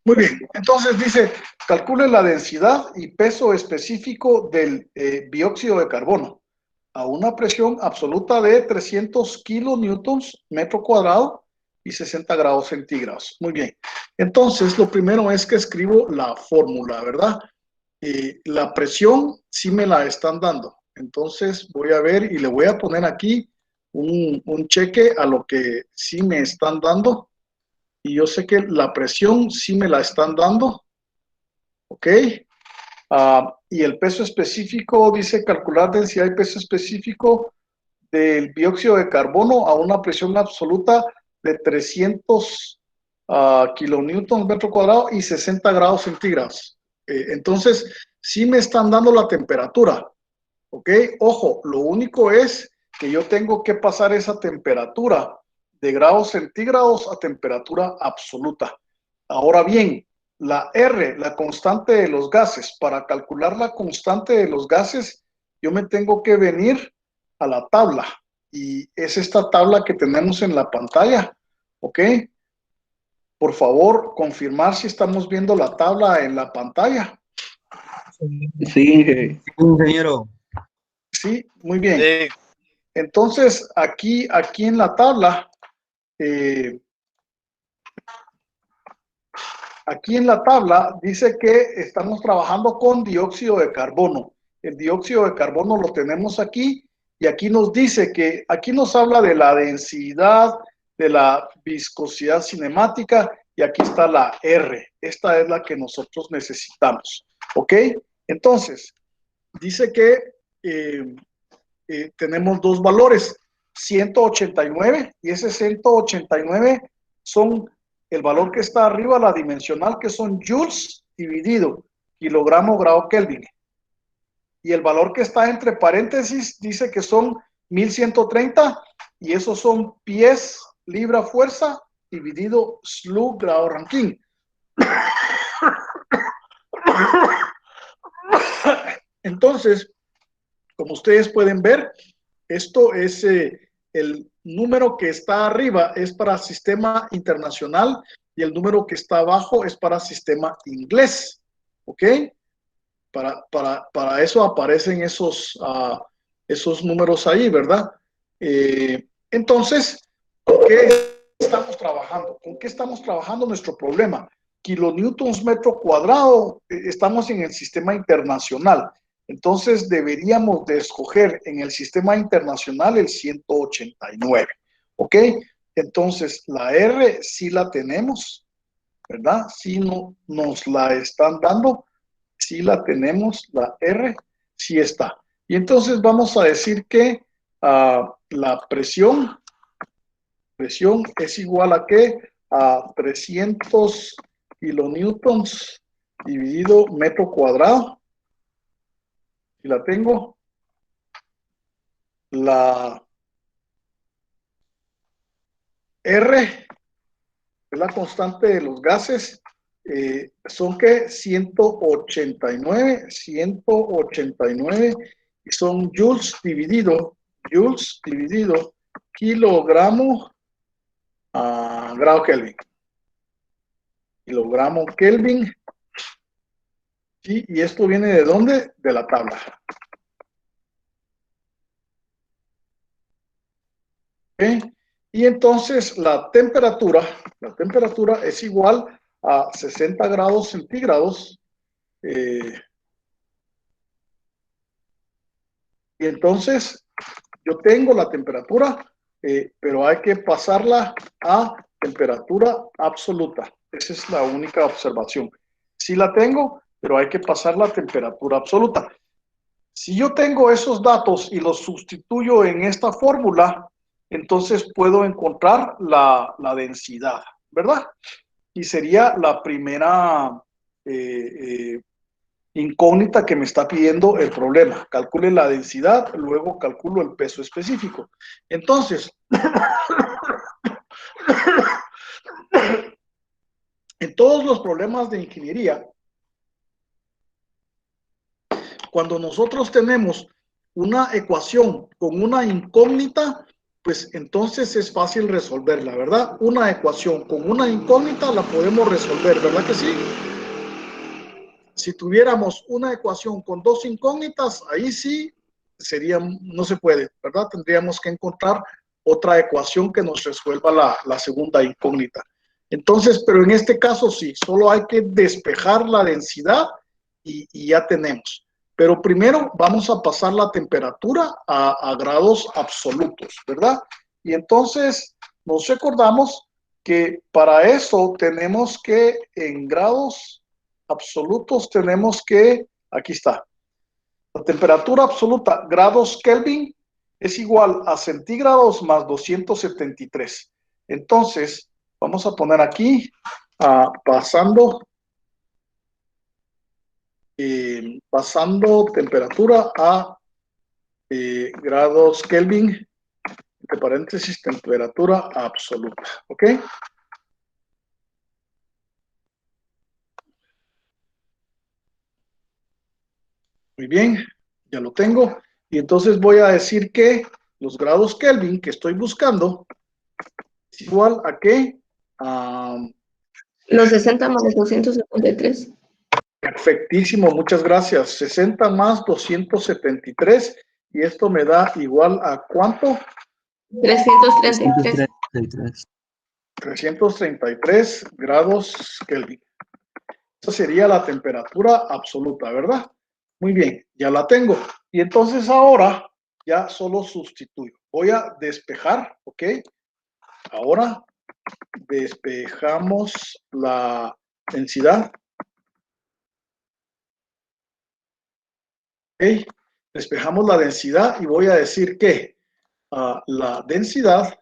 Muy bien, entonces dice, calcule la densidad y peso específico del dióxido de carbono a una presión absoluta de 300 kilonewtons metro cuadrado y 60 grados centígrados. Muy bien, entonces lo primero es que escribo la fórmula, ¿verdad? La presión sí me la están dando, entonces voy a ver y le voy a poner aquí un cheque a lo que sí me están dando. Y yo sé que la presión sí me la están dando, ¿ok? Y el peso específico, dice calcular densidad y peso específico del dióxido de carbono a una presión absoluta de 300 kilonewtons metro cuadrado y 60 grados centígrados. Entonces, sí me están dando la temperatura, ¿ok? Ojo, lo único es que yo tengo que pasar esa temperatura de grados centígrados a temperatura absoluta. Ahora bien, la R, la constante de los gases, para calcular la constante de los gases, yo me tengo que venir a la tabla. Y es esta tabla que tenemos en la pantalla, ¿ok? Por favor, confirmar si estamos viendo la tabla en la pantalla. Sí, Ingeniero. Sí, muy bien. Sí, Entonces, aquí en la tabla, eh, aquí en la tabla dice que estamos trabajando con dióxido de carbono. El dióxido de carbono lo tenemos aquí y aquí nos dice que aquí nos habla de la densidad, de la viscosidad cinemática y aquí está la R. Esta es la que nosotros necesitamos. ¿Ok? Entonces, dice que eh, tenemos dos valores, 189 y ese 189 son el valor que está arriba, la dimensional, que son joules dividido kilogramo grado Kelvin. Y el valor que está entre paréntesis dice que son 1130 y esos son pies libra fuerza dividido SLU grado Rankine. Entonces, como ustedes pueden ver, esto es el número que está arriba es para sistema internacional y el número que está abajo es para sistema inglés. ¿Ok? Para eso aparecen esos números ahí, ¿verdad? Entonces, ¿con qué estamos trabajando? ¿Con qué estamos trabajando nuestro problema? Kilonewtons metro cuadrado, estamos en el sistema internacional. Entonces deberíamos de escoger en el sistema internacional el 189, ¿ok? Entonces la R sí la tenemos, ¿verdad? Sí no, nos la están dando, sí la tenemos, la R sí está. Y entonces vamos a decir que la presión es igual a ¿qué? A 300 kilonewtons dividido metro cuadrado. Y la tengo. La R es la constante de los gases. Son que 189 y son joules dividido kilogramo a grado Kelvin. Kilogramo Kelvin. ¿Sí? ¿Y esto viene de dónde? De la tabla. ¿Okay? Y entonces la temperatura es igual a 60 grados centígrados. Y entonces yo tengo la temperatura, pero hay que pasarla a temperatura absoluta. Esa es la única observación. Sí la tengo, pero hay que pasarla a temperatura absoluta. Si yo tengo esos datos y los sustituyo en esta fórmula, entonces puedo encontrar la densidad, ¿verdad? Y sería la primera incógnita que me está pidiendo el problema. Calcule la densidad, luego calculo el peso específico. Entonces, en todos los problemas de ingeniería, cuando nosotros tenemos una ecuación con una incógnita, pues entonces es fácil resolverla, ¿verdad? Una ecuación con una incógnita la podemos resolver, ¿verdad que sí? Si tuviéramos una ecuación con dos incógnitas, ahí sí sería, no se puede, ¿verdad? Tendríamos que encontrar otra ecuación que nos resuelva la segunda incógnita. Entonces, pero en este caso sí, solo hay que despejar la densidad y ya tenemos. Pero primero vamos a pasar la temperatura a grados absolutos, ¿verdad? Y entonces nos recordamos que para eso tenemos que en grados absolutos tenemos que, aquí está, la temperatura absoluta, grados Kelvin, es igual a centígrados más 273. Entonces, vamos a poner aquí, pasando temperatura a grados Kelvin, entre paréntesis, temperatura absoluta, ¿ok? Muy bien, ya lo tengo. Y entonces voy a decir que los grados Kelvin que estoy buscando es igual a qué? Los 60 más los 273. Perfectísimo, muchas gracias. 60 más 273 y esto me da igual a ¿cuánto? 333. 333 grados Kelvin. Esa sería la temperatura absoluta, ¿verdad? Muy bien, ya la tengo. Y entonces ahora ya solo sustituyo. Voy a despejar, ¿ok? Ahora despejamos la densidad. ¿Ok? Despejamos la densidad y voy a decir que la densidad,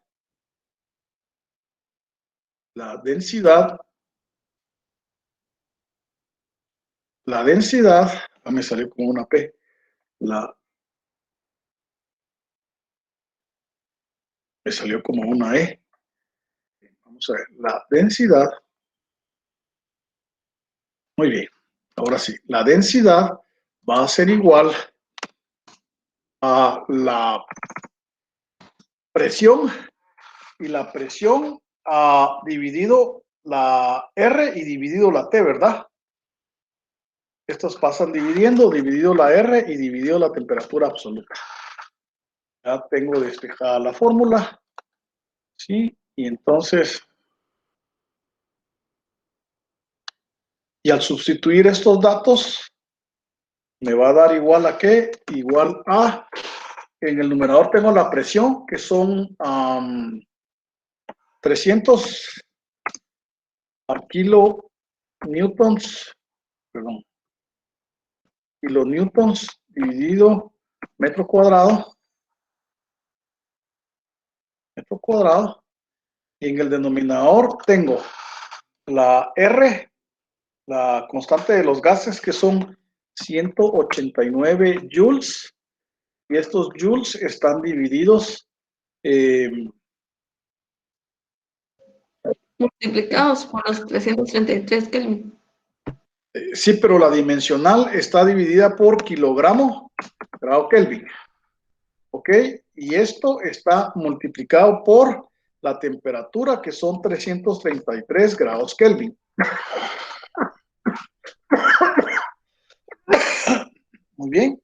me salió como una P, me salió como una E. Vamos a ver, la densidad, muy bien, ahora sí, la densidad va a ser igual a la presión y la presión dividido la R y dividido la T, ¿verdad? Estos pasan dividido la R y dividido la temperatura absoluta. Ya tengo despejada la fórmula, ¿sí? Y entonces, y al sustituir estos datos, me va a dar igual a ¿qué? Igual a, en el numerador tengo la presión, que son 300 kilonewtons, perdón, kilonewtons dividido metro cuadrado, y en el denominador tengo la R, la constante de los gases, que son 189 joules, y estos joules están divididos Multiplicados por los 333 Kelvin. sí, pero la dimensional está dividida por kilogramo grado Kelvin, ¿ok? Y esto está multiplicado por la temperatura, que son 333 grados Kelvin. Muy bien.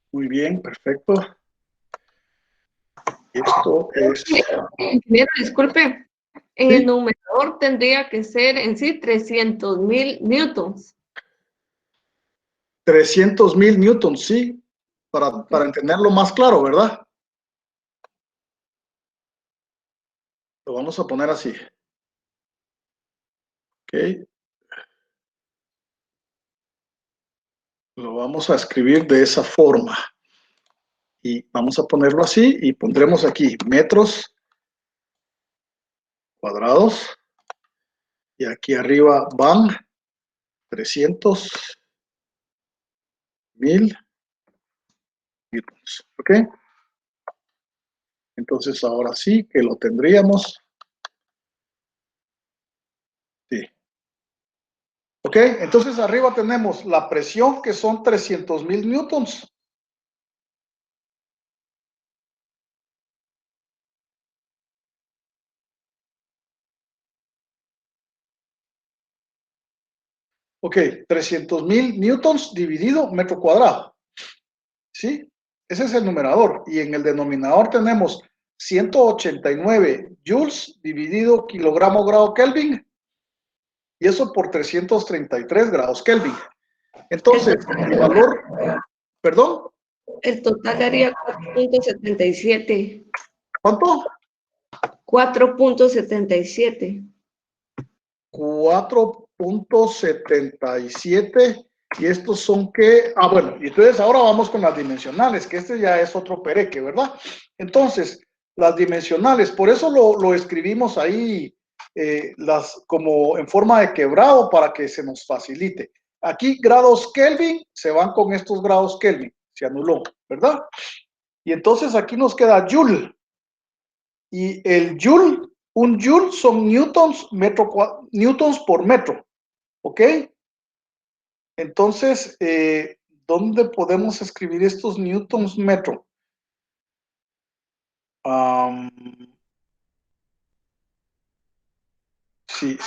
Muy bien, perfecto. Esto es... Ingeniero, disculpe. En ¿sí? el numerador tendría que ser en sí 300.000 newtons. 300.000 newtons, sí, para entenderlo más claro, ¿verdad? Lo vamos a poner así. Ok. Lo vamos a escribir de esa forma. Y vamos a ponerlo así y pondremos aquí metros cuadrados. Y aquí arriba van 300,000 newtons. ¿Ok? Entonces ahora sí que lo tendríamos. Sí. ¿Ok? Entonces arriba tenemos la presión que son 300,000 newtons. Ok, 300,000 newtons dividido metro cuadrado. ¿Sí? Ese es el numerador. Y en el denominador tenemos 189 joules dividido kilogramo grado Kelvin. Y eso por 333 grados Kelvin. Entonces, el valor, perdón. El total daría 4.77. ¿Cuánto? 4.77. 4.77. Y estos son que, bueno, y entonces ahora vamos con las dimensionales, que este ya es otro pereque, ¿verdad? Entonces, las dimensionales, por eso lo escribimos ahí como en forma de quebrado para que se nos facilite. Aquí grados Kelvin se van con estos grados Kelvin, se anuló, ¿verdad? Y entonces aquí nos queda Joule. Y el Joule, un Joule son newtons por metro, ¿ok? Entonces, ¿dónde podemos escribir estos newtons metro? Sí.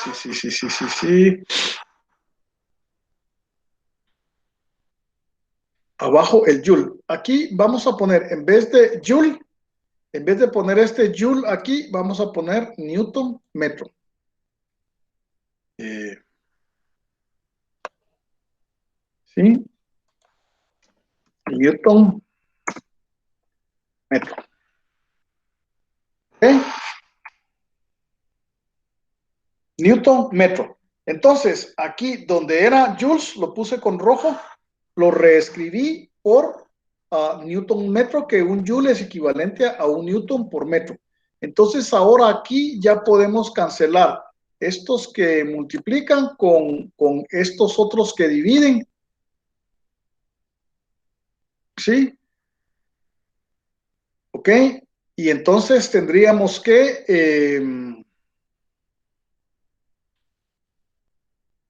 Abajo el joule. Aquí vamos a poner, en vez de joule, en vez de poner este joule aquí, vamos a poner newton metro. ¿Sí? Newton metro. ¿Ok? Newton metro. Entonces, aquí donde era joules, lo puse con rojo, lo reescribí por newton metro, que un joule es equivalente a un newton por metro. Entonces, ahora aquí ya podemos cancelar estos que multiplican con estos otros que dividen. ¿Sí? ¿Ok? Y entonces tendríamos que...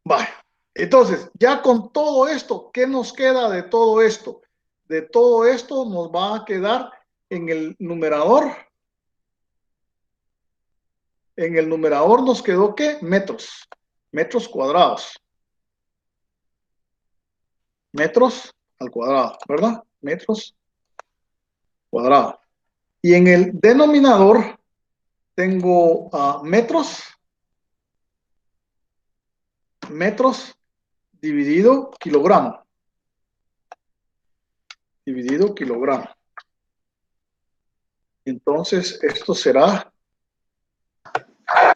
vaya. Entonces, ya con todo esto, ¿qué nos queda de todo esto? De todo esto nos va a quedar en el numerador. En el numerador nos quedó ¿qué? Metros. Metros cuadrados. Metros al cuadrado, ¿verdad? Metros cuadrados. Y en el denominador tengo metros. Metros dividido kilogramo. Dividido kilogramo. Entonces, esto será...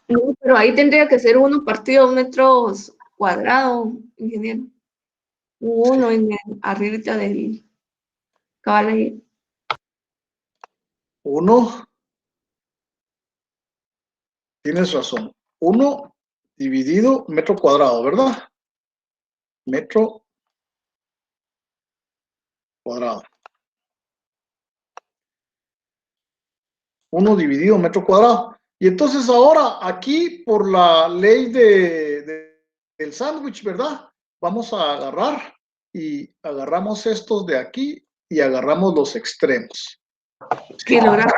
No, pero ahí tendría que ser 1 partido metros cuadrados, ingeniero. Uno sí. Arribita del cabal ahí. 1, tienes razón, 1 dividido metro cuadrado, ¿verdad? Metro cuadrado. 1 dividido metro cuadrado. Y entonces ahora aquí por la ley del sándwich, ¿verdad? Vamos a agarrar y agarramos estos de aquí y agarramos los extremos. Kilogramos.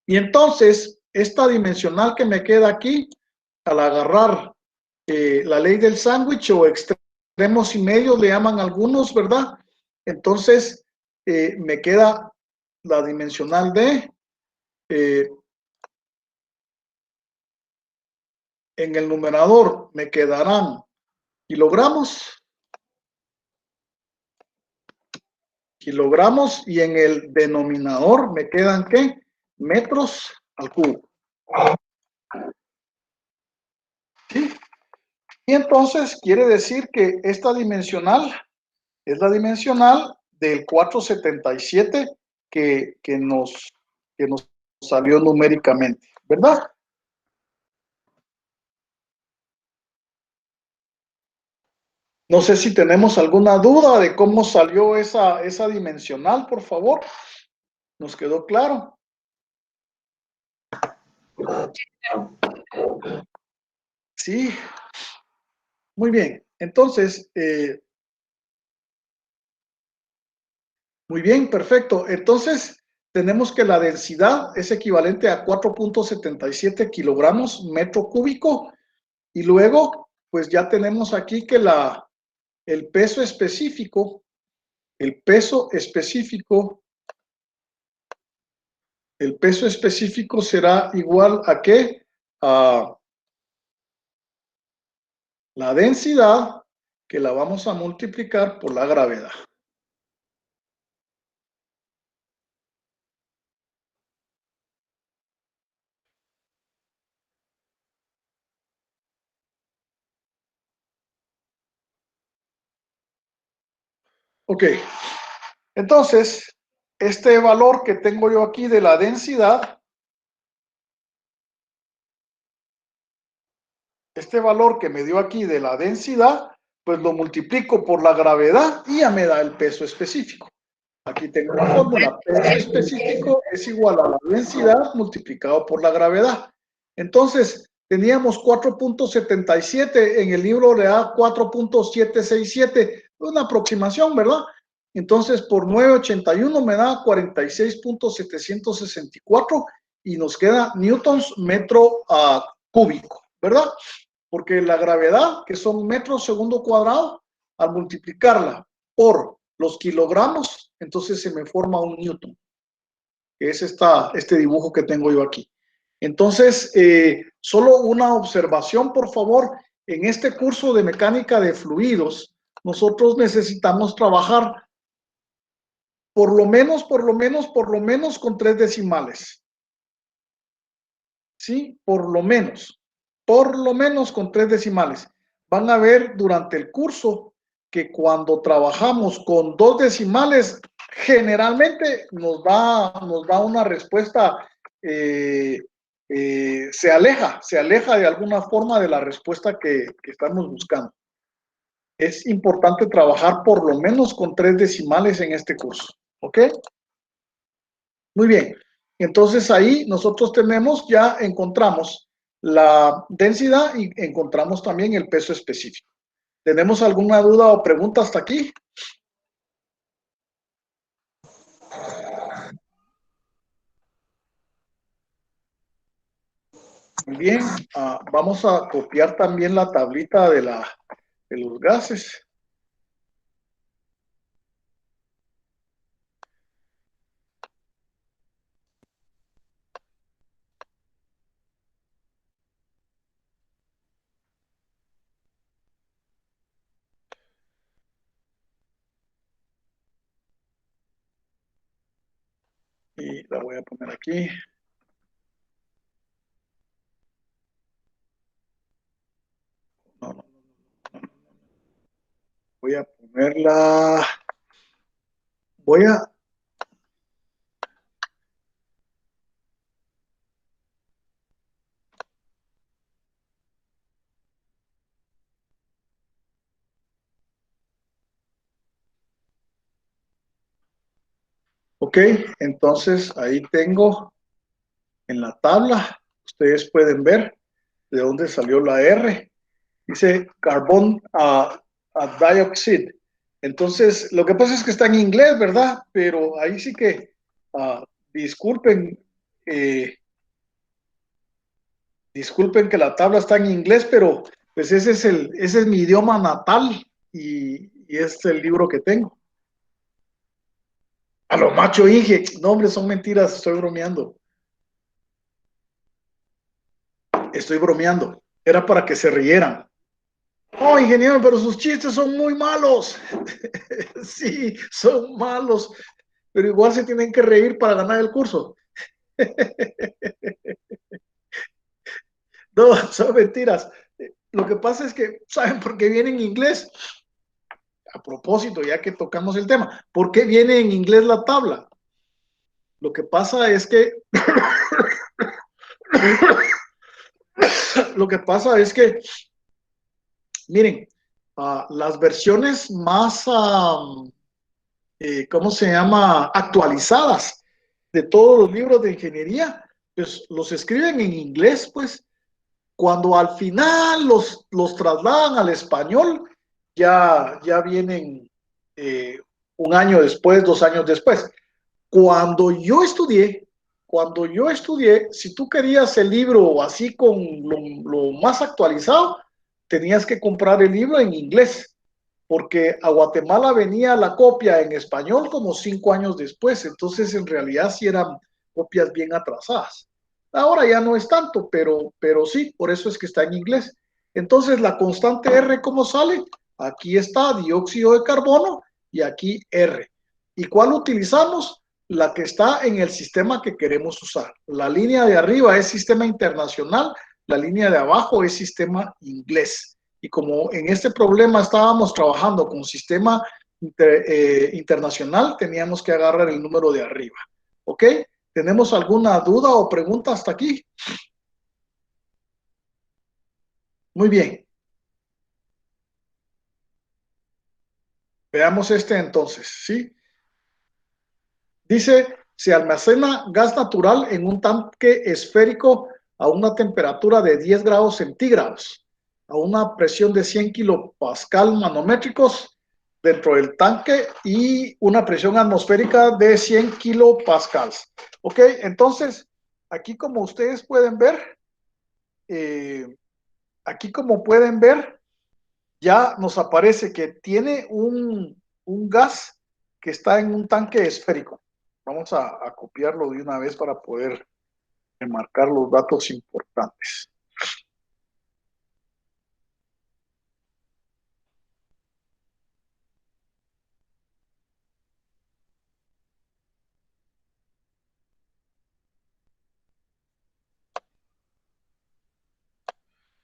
Y entonces esta dimensional que me queda aquí, al agarrar la ley del sándwich o extremos y medios le llaman algunos, ¿verdad? Entonces me queda la dimensional de en el numerador me quedarán kilogramos y en el denominador me quedan ¿qué? Metros al cubo. ¿Sí? Y entonces quiere decir que esta dimensional es la dimensional del 477 que nos salió numéricamente, ¿verdad? No sé si tenemos alguna duda de cómo salió esa dimensional, por favor. ¿Nos quedó claro? Sí. Muy bien. Entonces, muy bien, perfecto. Entonces, tenemos que la densidad es equivalente a 4.77 kilogramos metro cúbico. Y luego, pues ya tenemos aquí que el peso específico, el peso específico será igual a ¿qué? A la densidad, que la vamos a multiplicar por la gravedad. Ok, entonces, este valor que tengo yo aquí de la densidad, este valor que me dio aquí de la densidad, pues lo multiplico por la gravedad y ya me da el peso específico. Aquí tengo la fórmula, peso específico es igual a la densidad multiplicado por la gravedad. Entonces, teníamos 4.77, en el libro le da 4.767, una aproximación, ¿verdad? Entonces, por 981 me da 46.764 y nos queda newtons metro cúbico, ¿verdad? Porque la gravedad, que son metros segundo cuadrado, al multiplicarla por los kilogramos, entonces se me forma un newton, que es este dibujo que tengo yo aquí. Entonces, solo una observación, por favor. En este curso de mecánica de fluidos, nosotros necesitamos trabajar por lo menos con 3 decimales. ¿Sí? Por lo menos con 3 decimales. Van a ver durante el curso que cuando trabajamos con 2 decimales, generalmente nos da una respuesta, se aleja de alguna forma de la respuesta que estamos buscando. Es importante trabajar por lo menos con 3 decimales en este curso, ¿ok? Muy bien. Entonces ahí nosotros ya encontramos la densidad y encontramos también el peso específico. ¿Tenemos alguna duda o pregunta hasta aquí? Muy bien. Vamos a copiar también la tablita de los gases. Y la voy a poner aquí. No. Voy a ponerla. Ok, entonces ahí tengo en la tabla, ustedes pueden ver de dónde salió la R. Dice carbon dioxide. Entonces, lo que pasa es que está en inglés, ¿verdad? Pero ahí sí que, disculpen, disculpen que la tabla está en inglés, pero pues ese es mi idioma natal y es el libro que tengo. A lo macho Inge, no hombre, son mentiras, estoy bromeando. Era para que se rieran. Oh, ingeniero, pero sus chistes son muy malos. Sí, son malos, pero igual se tienen que reír para ganar el curso. No, son mentiras. Lo que pasa es que, ¿saben por qué viene en inglés? A propósito, ya que tocamos el tema, ¿por qué viene en inglés la tabla? Lo que pasa es que lo que pasa es que, miren, las versiones más, ¿cómo se llama? Actualizadas de todos los libros de ingeniería, pues los escriben en inglés, pues cuando al final los trasladan al español, ya vienen un año después, 2 años después. Cuando yo estudié, si tú querías el libro así con lo más actualizado, tenías que comprar el libro en inglés, porque a Guatemala venía la copia en español como 5 años después, entonces en realidad sí eran copias bien atrasadas. Ahora ya no es tanto, pero sí, por eso es que está en inglés. Entonces la constante R, ¿cómo sale? Aquí está dióxido de carbono y aquí R. ¿Y cuál utilizamos? La que está en el sistema que queremos usar. La línea de arriba es sistema internacional, la línea de abajo es sistema inglés. Y como en este problema estábamos trabajando con sistema internacional, teníamos que agarrar el número de arriba. ¿Ok? ¿Tenemos alguna duda o pregunta hasta aquí? Muy bien. Veamos este entonces, ¿sí? Dice, se almacena gas natural en un tanque esférico a una temperatura de 10 grados centígrados, a una presión de 100 kilopascal manométricos dentro del tanque y una presión atmosférica de 100 kilopascals. Ok, entonces, aquí como ustedes pueden ver, eh, ya nos aparece que tiene un gas que está en un tanque esférico. Vamos a copiarlo de una vez para poder remarcar los datos importantes.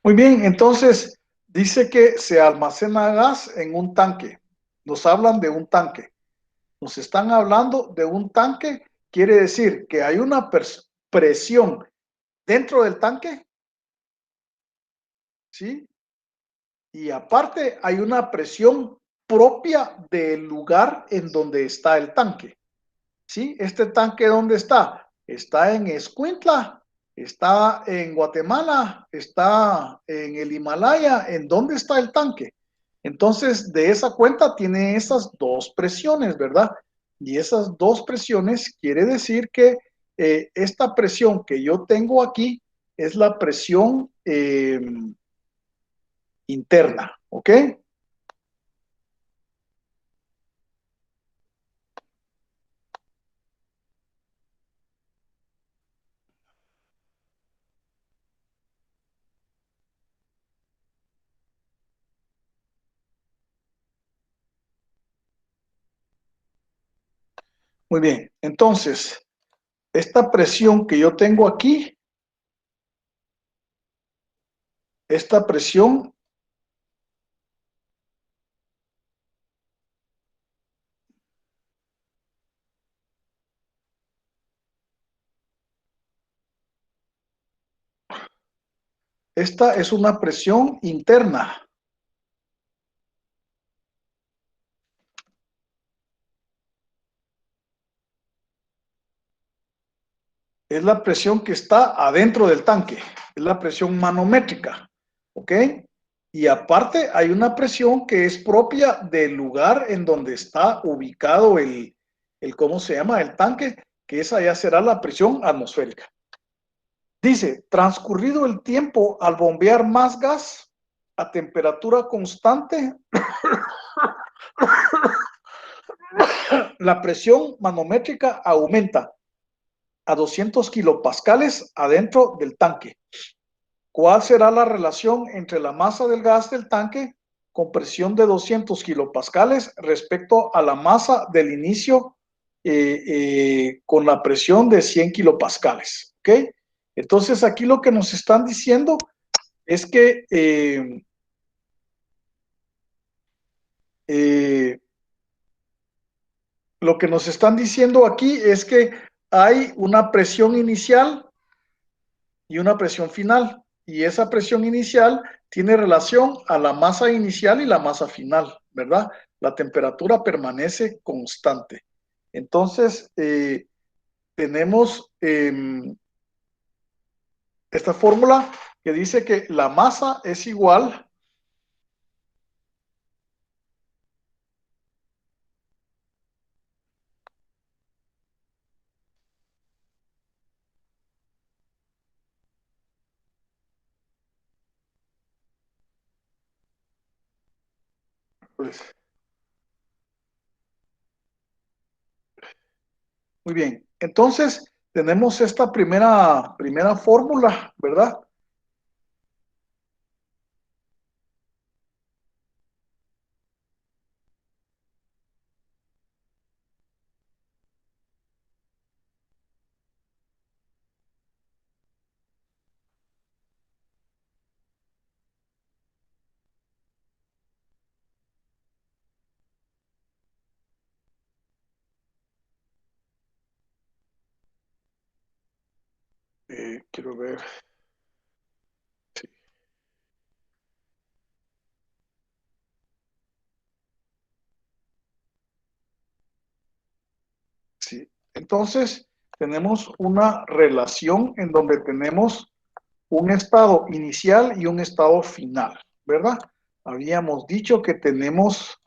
Muy bien, entonces dice que se almacena gas en un tanque. Nos hablan de un tanque. Nos están hablando de un tanque, quiere decir que hay una presión dentro del tanque, ¿sí? Y aparte hay una presión propia del lugar en donde está el tanque. ¿Sí? Este tanque, ¿dónde está? Está en Escuintla, está en Guatemala, está en el Himalaya. ¿En dónde está el tanque? Entonces, de esa cuenta tiene esas dos presiones, ¿verdad? Y esas dos presiones quiere decir que esta presión que yo tengo aquí es la presión interna, ¿ok? Muy bien, entonces, esta presión que yo tengo aquí, esta presión esta es una presión interna. Es la presión que está adentro del tanque. Es la presión manométrica. ¿Ok? Y aparte hay una presión que es propia del lugar en donde está ubicado ¿cómo se llama? El tanque, que esa ya será la presión atmosférica. Dice, transcurrido el tiempo al bombear más gas a temperatura constante, la presión manométrica aumenta a 200 kilopascales adentro del tanque. ¿Cuál será la relación entre la masa del gas del tanque con presión de 200 kilopascales respecto a la masa del inicio con la presión de 100 kilopascales? ¿Ok? Entonces aquí lo que nos están diciendo es que lo que nos están diciendo aquí es que hay una presión inicial y una presión final. Y esa presión inicial tiene relación a la masa inicial y la masa final, ¿verdad? La temperatura permanece constante. Entonces, tenemos esta fórmula que dice que la masa es igual pues, muy bien. Entonces, tenemos esta primera fórmula, ¿verdad? Quiero ver. Sí. Entonces, tenemos una relación en donde tenemos un estado inicial y un estado final, ¿verdad? Habíamos dicho que tenemos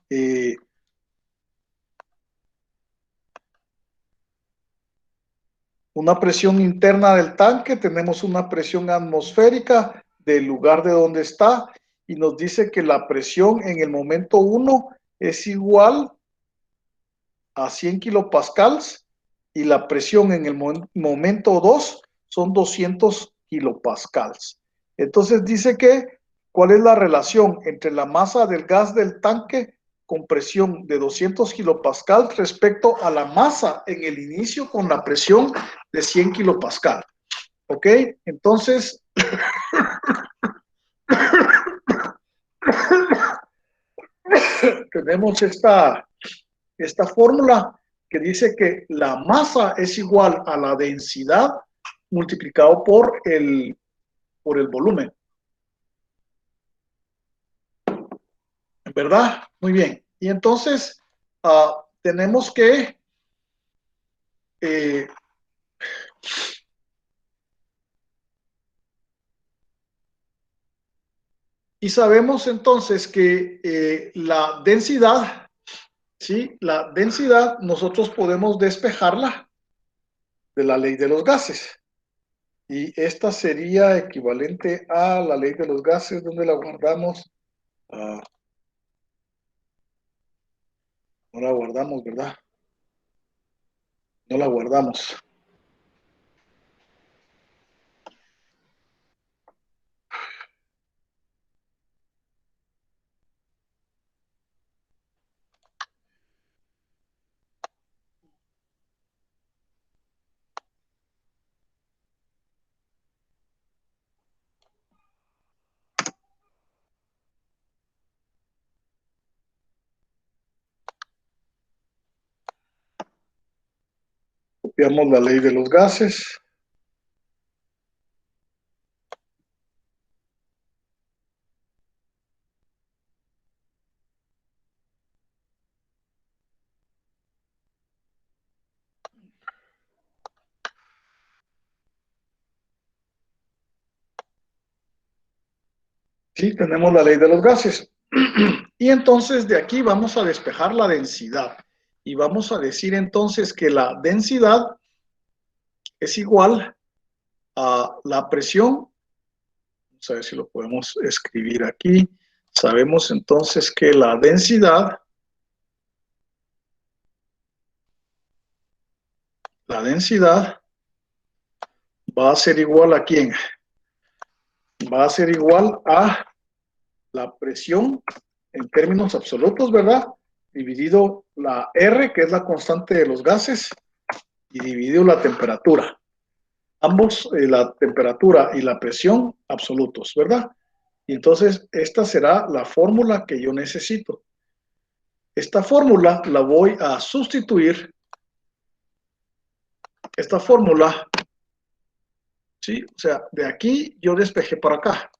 una presión interna del tanque, tenemos una presión atmosférica del lugar de donde está y nos dice que la presión en el momento 1 es igual a 100 kilopascals y la presión en el momento 2 son 200 kilopascals. Entonces dice que, ¿cuál es la relación entre la masa del gas del tanque con presión de 200 kilopascal respecto a la masa en el inicio con la presión de 100 kilopascal? ¿Ok? Entonces, tenemos esta fórmula que dice que la masa es igual a la densidad multiplicado por el volumen. ¿Verdad? Muy bien. Y entonces tenemos que y sabemos entonces que la densidad, ¿sí? La densidad nosotros podemos despejarla de la ley de los gases. Y esta sería equivalente a la ley de los gases, donde la guardamos. No la guardamos, ¿verdad? No la guardamos. Copiamos la ley de los gases. Sí, tenemos la ley de los gases. Y entonces de aquí vamos a despejar la densidad. Y vamos a decir entonces que la densidad es igual a la presión. Vamos a ver si lo podemos escribir aquí. Sabemos entonces que la densidad va a ser igual a ¿quién? Va a ser igual a la presión en términos absolutos, ¿verdad? Dividido la R, que es la constante de los gases, y dividido la temperatura. Ambos, la temperatura y la presión, absolutos, ¿verdad? Y entonces esta será la fórmula que yo necesito. Esta fórmula la voy a sustituir esta fórmula, ¿sí? O sea, de aquí yo despejé para acá.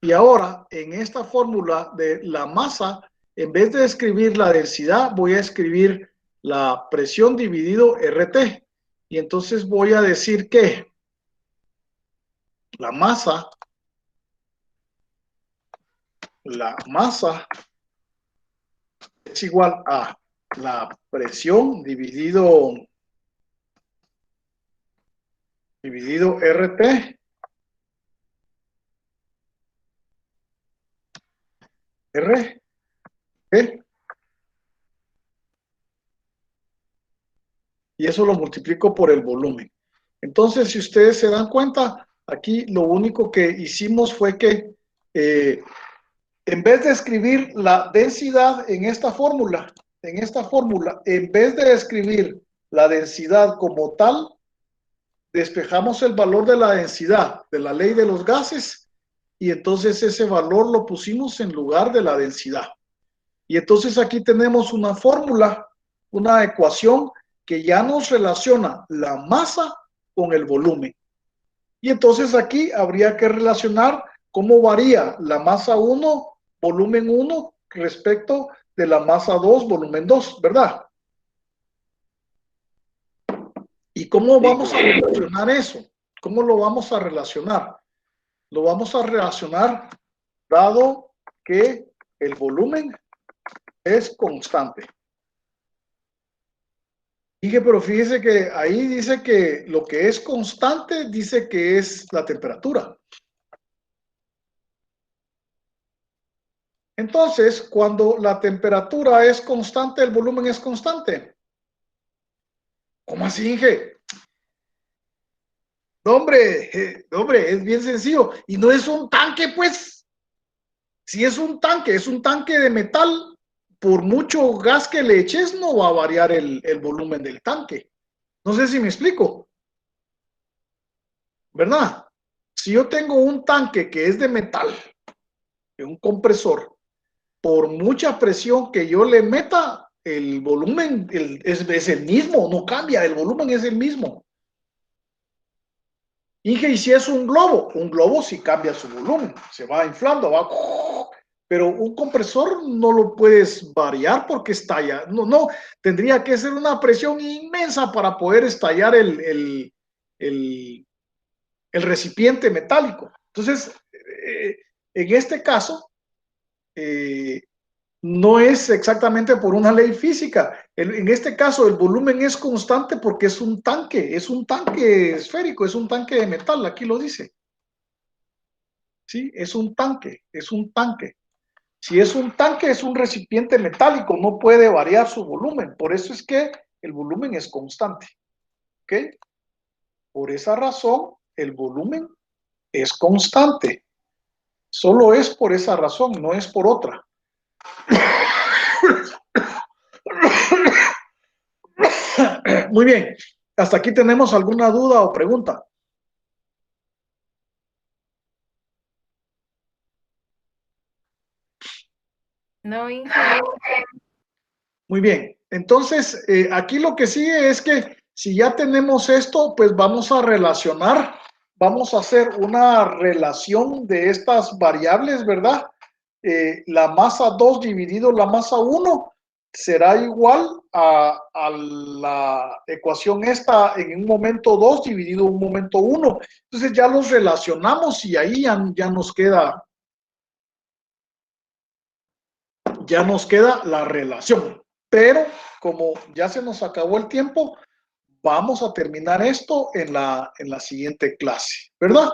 Y ahora, en esta fórmula de la masa, en vez de escribir la densidad, voy a escribir la presión dividido RT. Y entonces voy a decir que la masa es igual a la presión dividido RT. R. ¿Eh? Y eso lo multiplico por el volumen. Entonces, si ustedes se dan cuenta, aquí lo único que hicimos fue que en vez de escribir la densidad en esta fórmula, en vez de escribir la densidad como tal, despejamos el valor de la densidad de la ley de los gases y entonces ese valor lo pusimos en lugar de la densidad. Y entonces aquí tenemos una fórmula, una ecuación que ya nos relaciona la masa con el volumen. Y entonces aquí habría que relacionar cómo varía la masa 1, volumen 1, respecto de la masa 2, volumen 2, ¿verdad? ¿Y cómo vamos a relacionar eso? ¿Cómo lo vamos a relacionar? Lo vamos a relacionar dado que el volumen es constante. Dije, pero fíjese que ahí dice que lo que es constante dice que es la temperatura. Entonces, cuando la temperatura es constante, el volumen es constante. ¿Cómo así, Inge? No, hombre, es bien sencillo. Y no es un tanque, pues. Si es un tanque de metal, por mucho gas que le eches, no va a variar el volumen del tanque. No sé si me explico. ¿Verdad? Si yo tengo un tanque que es de metal, un compresor, por mucha presión que yo le meta, el volumen es el mismo, no cambia, el volumen es el mismo. Y si es un globo sí cambia su volumen, se va inflando, va, pero un compresor no lo puedes variar porque estalla. No, tendría que ser una presión inmensa para poder estallar el recipiente metálico. Entonces, en este caso, no es exactamente por una ley física. En este caso, el volumen es constante porque es un tanque esférico, es un tanque de metal, aquí lo dice. Sí, es un tanque. Si es un tanque, es un recipiente metálico, no puede variar su volumen. Por eso es que el volumen es constante. ¿Ok? Por esa razón, el volumen es constante. Solo es por esa razón, no es por otra. Muy bien. ¿Hasta aquí tenemos alguna duda o pregunta? No, Inge. Muy bien. Entonces, aquí lo que sigue es que si ya tenemos esto, pues vamos a relacionar, vamos a hacer una relación de estas variables, ¿verdad? La masa 2 dividido la masa 1 será igual a la ecuación esta en un momento 2 dividido un momento 1. Entonces ya los relacionamos y ahí ya nos queda la relación. Pero como ya se nos acabó el tiempo, vamos a terminar esto en la siguiente clase, ¿verdad?